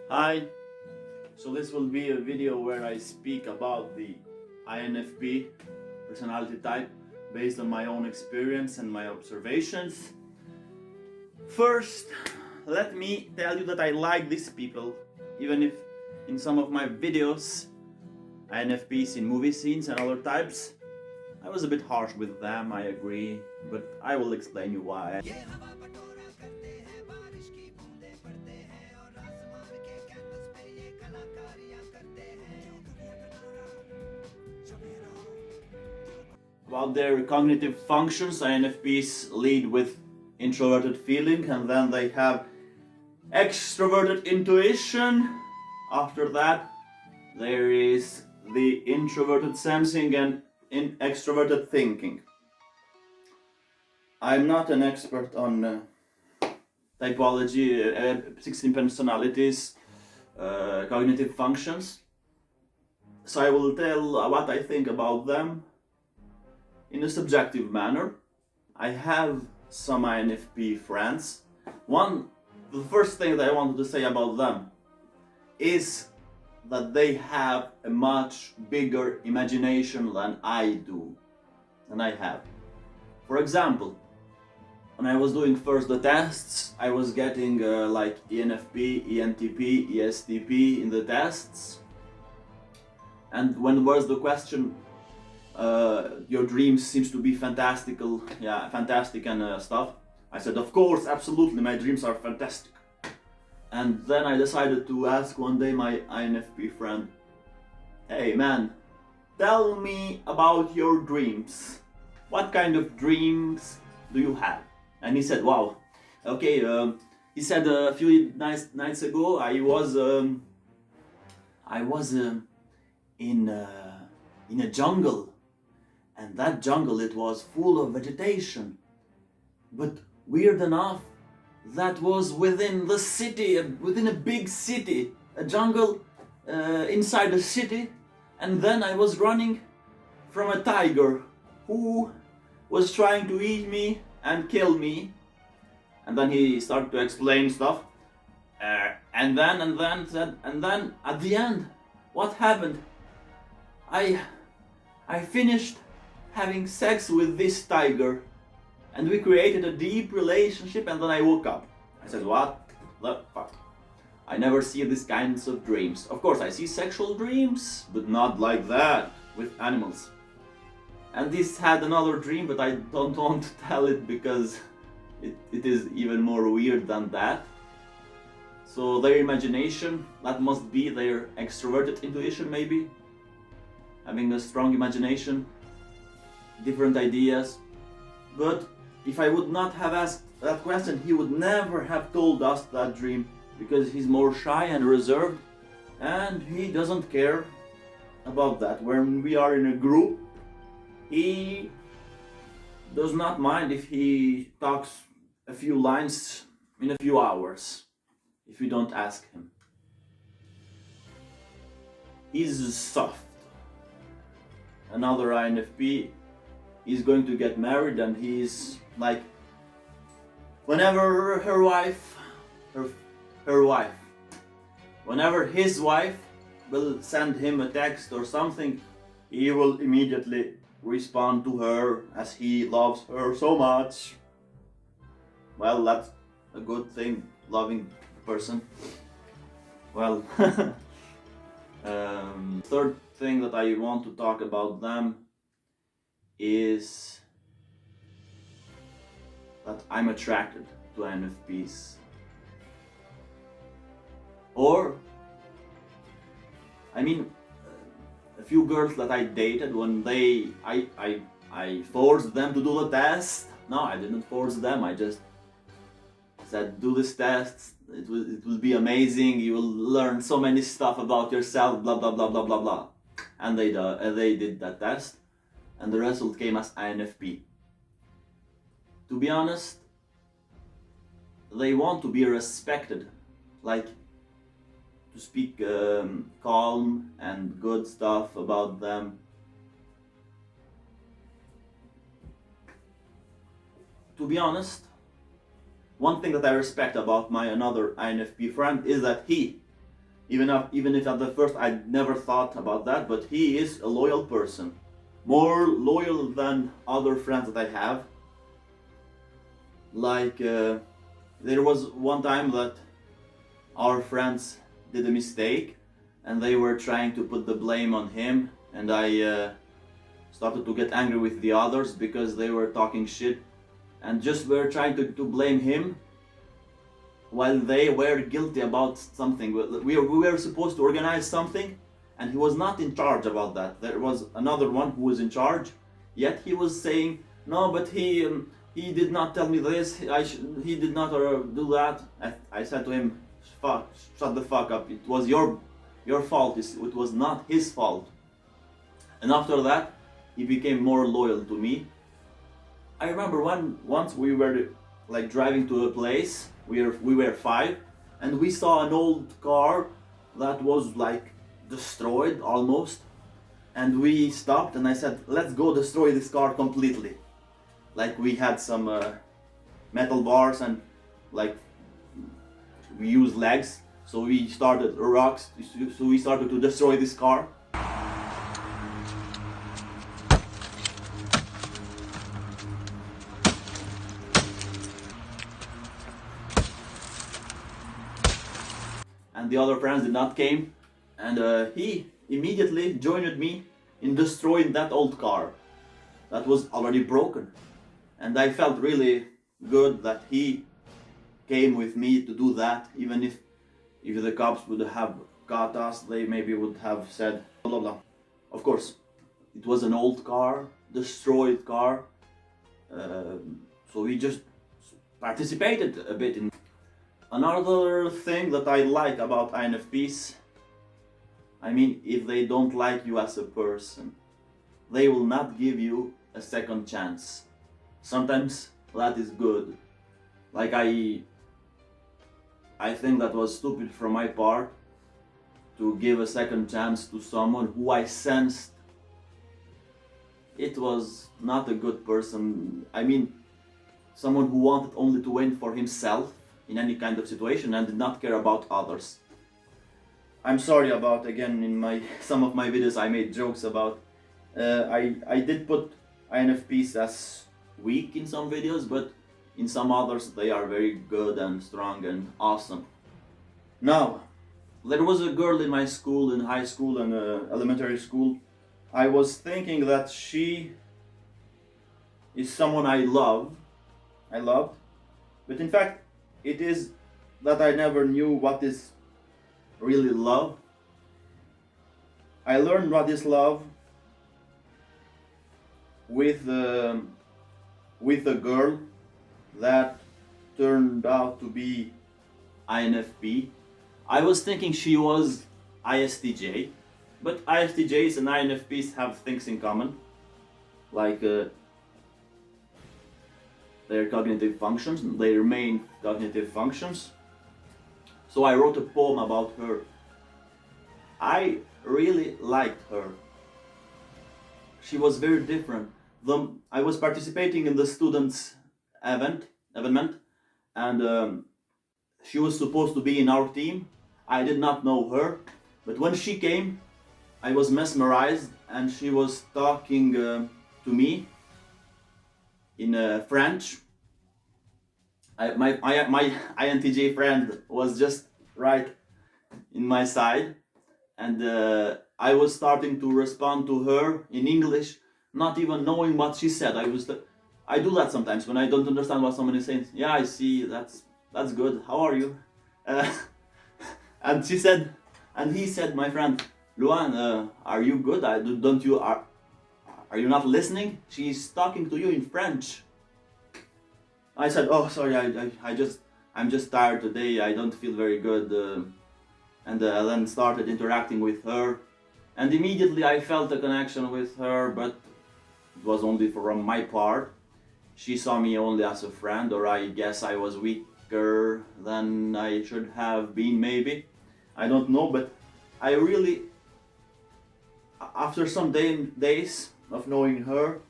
Hi, so this will be a video where I speak about the INFP personality type based on my own experience and my observations. First, let me tell you that I like these people, even if in some of my videos, INFPs in movie scenes and other types, I was a bit harsh with them, I agree, but I will explain you why. About their cognitive functions, INFPs lead with introverted feeling, and then they have extroverted intuition. After that, there is the introverted sensing and extroverted thinking. I'm not an expert on typology, 16 personalities, cognitive functions, so I will tell what I think about them in a subjective manner. I have some INFP friends. The first thing that I wanted to say about them is that they have a much bigger imagination than I do, than I have. For example, when I was doing first the tests, I was getting like ENFP, ENTP, ESTP in the tests, and when was the question, your dreams seems to be fantastic and stuff, I said, of course, absolutely, my dreams are fantastic. And then I decided to ask one day my INFP friend, hey man, tell me about your dreams. What kind of dreams do you have? And he said, wow, okay, he said a few nights ago I was in a jungle, and that jungle, it was full of vegetation, but weird enough, that was within the city, within a big city, a jungle inside a city, and then I was running from a tiger who was trying to eat me and kill me. And then he started to explain stuff, and then at the end, what happened? I finished having sex with this tiger, and we created a deep relationship, and then I woke up. I said, what the fuck? I never see these kinds of dreams. Of course, I see sexual dreams, but not like that, with animals. And this had another dream, but I don't want to tell it because it is even more weird than that. So their imagination, that must be their extroverted intuition maybe. Having a strong imagination, different ideas. But if I would not have asked that question, he would never have told us that dream, because he's more shy and reserved, and he doesn't care about that. When we are in a group, he does not mind if he talks a few lines in a few hours, if we don't ask him. He's soft. Another INFP is going to get married, and he's like, whenever whenever his wife will send him a text or something, he will immediately respond to her, as he loves her so much. Well, that's a good thing, loving person. Well, third thing that I want to talk about them is that I'm attracted to INFPs. Or, I mean, a few girls that I dated, when I forced them to do the test. No, I didn't force them, I just said, do this test, it will be amazing, you will learn so many stuff about yourself, blah blah blah blah blah blah. And they did that test, and the result came as INFP. To be honest, they want to be respected, like to speak calm and good stuff about them. To be honest, one thing that I respect about my another INFP friend is that he even if at the first I never thought about that, but he is a loyal person, more loyal than other friends that I have. Like there was one time that our friends did a mistake and they were trying to put the blame on him, and I started to get angry with the others because they were talking shit and just were trying to blame him while they were guilty about something. We were supposed to organize something and he was not in charge about that. There was another one who was in charge, yet he was saying, no, but he did not tell me this, he did not do that. I said to him, fuck, shut the fuck up, it was your fault, it was not his fault. And after that, he became more loyal to me. I remember once we were like driving to a place, we were 5, and we saw an old car that was like destroyed almost, and we stopped and I said, let's go destroy this car completely. Like we had some metal bars and like we used legs, so we started rocks, so we started to destroy this car. And the other friends did not came, and he immediately joined me in destroying that old car that was already broken. And I felt really good that he came with me to do that, even if the cops would have got us, they maybe would have said blah blah blah. Of course, it was an old car, destroyed car, so we just participated a bit in. Another thing that I like about INFPs, I mean, if they don't like you as a person, they will not give you a second chance. Sometimes that is good. Like I think that was stupid from my part to give a second chance to someone who I sensed it was not a good person. I mean, someone who wanted only to win for himself in any kind of situation and did not care about others. I'm sorry about, again, in some of my videos I made jokes about. I did put INFPs as weak in some videos, but in some others they are very good and strong and awesome. Now, there was a girl in my school, in high school and elementary school. I was thinking that she is someone I loved, but in fact it is that I never knew what is really love. I learned what is love with a girl that turned out to be INFP. I was thinking she was ISTJ, but ISTJs and INFPs have things in common, like their cognitive functions, their main cognitive functions. So I wrote a poem about her. I really liked her. She was very different. I was participating in the students' event, and she was supposed to be in our team. I did not know her, but when she came, I was mesmerized, and she was talking to me in French. My INTJ friend was just right in my side, and I was starting to respond to her in English, not even knowing what she said. I do that sometimes when I don't understand what someone is saying. Yeah, I see. That's good. How are you? And he said, my friend, Luan, are you good? Are you not listening? She's talking to you in French. I said, oh, sorry, I'm just tired today. I don't feel very good. And then started interacting with her. And immediately I felt a connection with her, but it was only from my part. She saw me only as a friend, or I guess I was weaker than I should have been, maybe. I don't know, but I really, after some days of knowing her,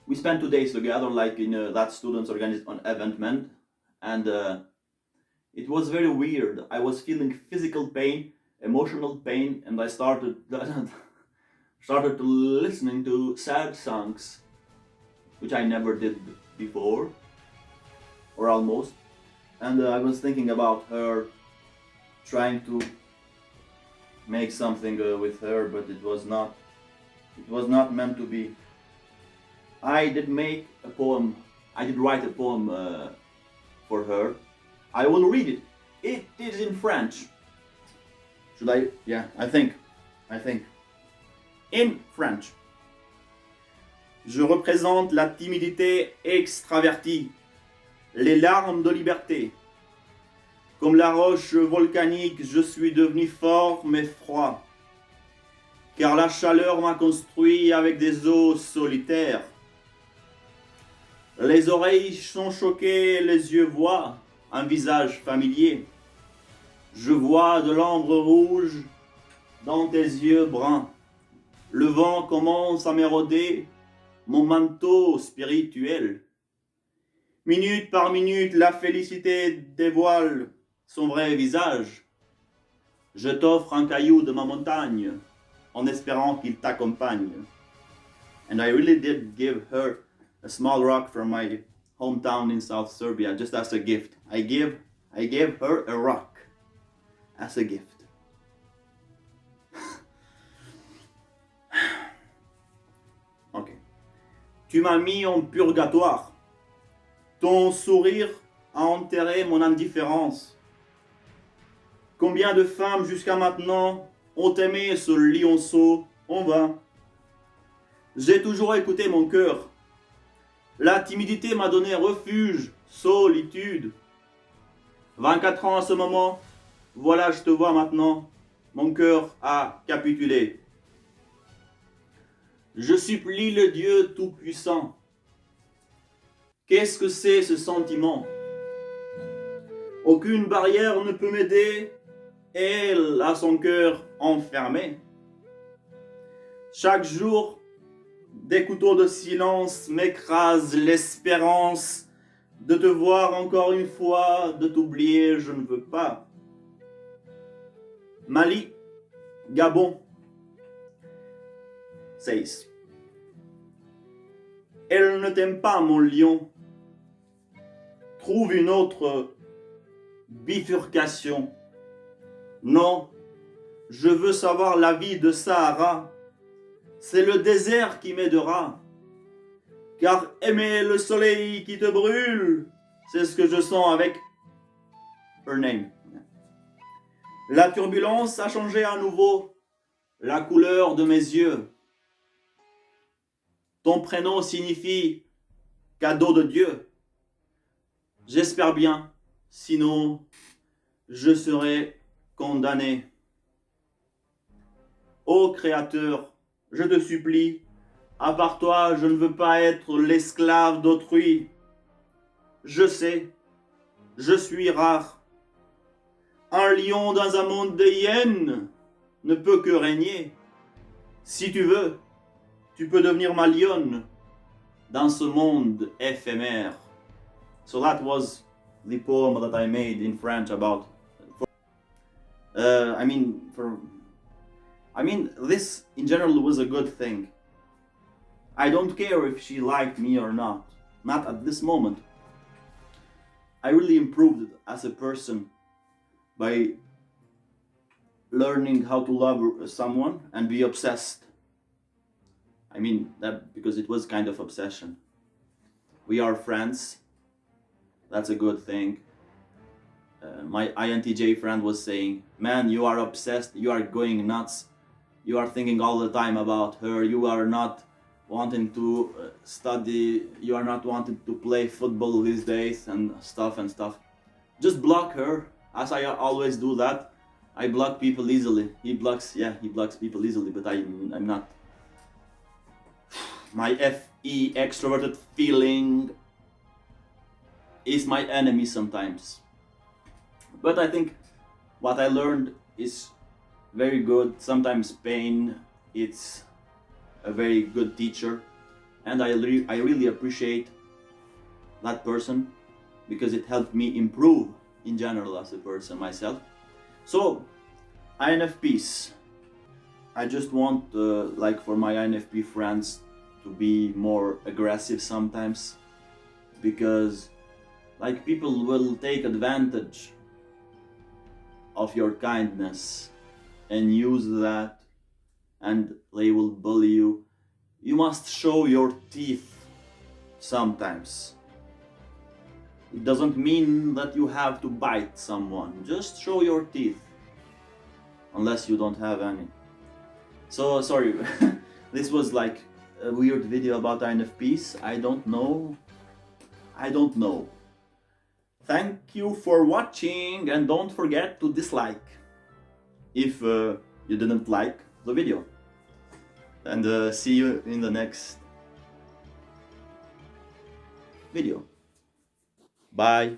we spent 2 days together, like in that students organized on event, and It was very weird. I was feeling physical pain, emotional pain, and I started to listening to sad songs, which I never did before, or almost. And I was thinking about her, trying to make something with her, but it was not meant to be. I did write a poem for her. I will read it. It is in French. Should I? Yeah, I think. In French. Je représente la timidité extravertie, les larmes de liberté. Comme la roche volcanique, je suis devenu fort mais froid, car la chaleur m'a construit avec des os solitaires. Les oreilles sont choquées, les yeux voient un visage familier. Je vois de l'ambre rouge dans tes yeux bruns. Le vent commence à m'éroder mon manteau spirituel. Minute par minute, la félicité dévoile son vrai visage. Je t'offre un caillou de ma montagne en espérant qu'il t'accompagne. And I really did give her a small rock from my hometown in South Serbia just as a gift. I gave her a rock as a gift. Ok. Tu m'as mis en purgatoire. Ton sourire a enterré mon indifférence. Combien de femmes jusqu'à maintenant ont aimé ce lionceau en vain? J'ai toujours écouté mon cœur. La timidité m'a donné refuge, solitude. 24 ans à ce moment, voilà je te vois maintenant, mon cœur a capitulé. Je supplie le Dieu Tout-Puissant. Qu'est-ce que c'est ce sentiment? Aucune barrière ne peut m'aider, elle a son cœur enfermé. Chaque jour, des couteaux de silence m'écrasent l'espérance de te voir encore une fois, de t'oublier, je ne veux pas. Mali, Gabon, says. Elle ne t'aime pas, mon lion. Trouve une autre bifurcation. Non, je veux savoir la vie de Sahara. C'est le désert qui m'aidera. Car aimer le soleil qui te brûle, c'est ce que je sens avec her name. La turbulence a changé à nouveau la couleur de mes yeux. Ton prénom signifie cadeau de Dieu. J'espère bien, sinon je serai condamné. Ô Créateur, je te supplie, à part toi, je ne veux pas être l'esclave d'autrui. Je sais, je suis rare. Un lion dans un monde de hyènes ne peut que régner. Si tu veux, tu peux devenir ma lionne dans ce monde éphémère. So that was the poem that I made in French about. This in general was a good thing. I don't care if she liked me or not. Not at this moment. I really improved as a person by learning how to love someone and be obsessed. I mean that because it was kind of obsession. We are friends. That's a good thing. My INTJ friend was saying, man, you are obsessed, you are going nuts. You are thinking all the time about her. You are not wanting to study. You are not wanting to play football these days and stuff. Just block her, as I always do that. I block people easily. He blocks people easily, but I'm not. My FE, extroverted feeling, is my enemy sometimes. But I think what I learned is very good. Sometimes pain, it's a very good teacher. And I really appreciate that person because it helped me improve in general as a person myself. So, INFPs. I just want, like, for my INFP friends to be more aggressive sometimes, because, like, people will take advantage of your kindness and use that, and they will bully you. You must show your teeth sometimes. It doesn't mean that you have to bite someone, just show your teeth, unless you don't have any. So, sorry, this was like a weird video about INFPs. I don't know. Thank you for watching, and don't forget to dislike if you didn't like the video. And see you in the next video. Bye.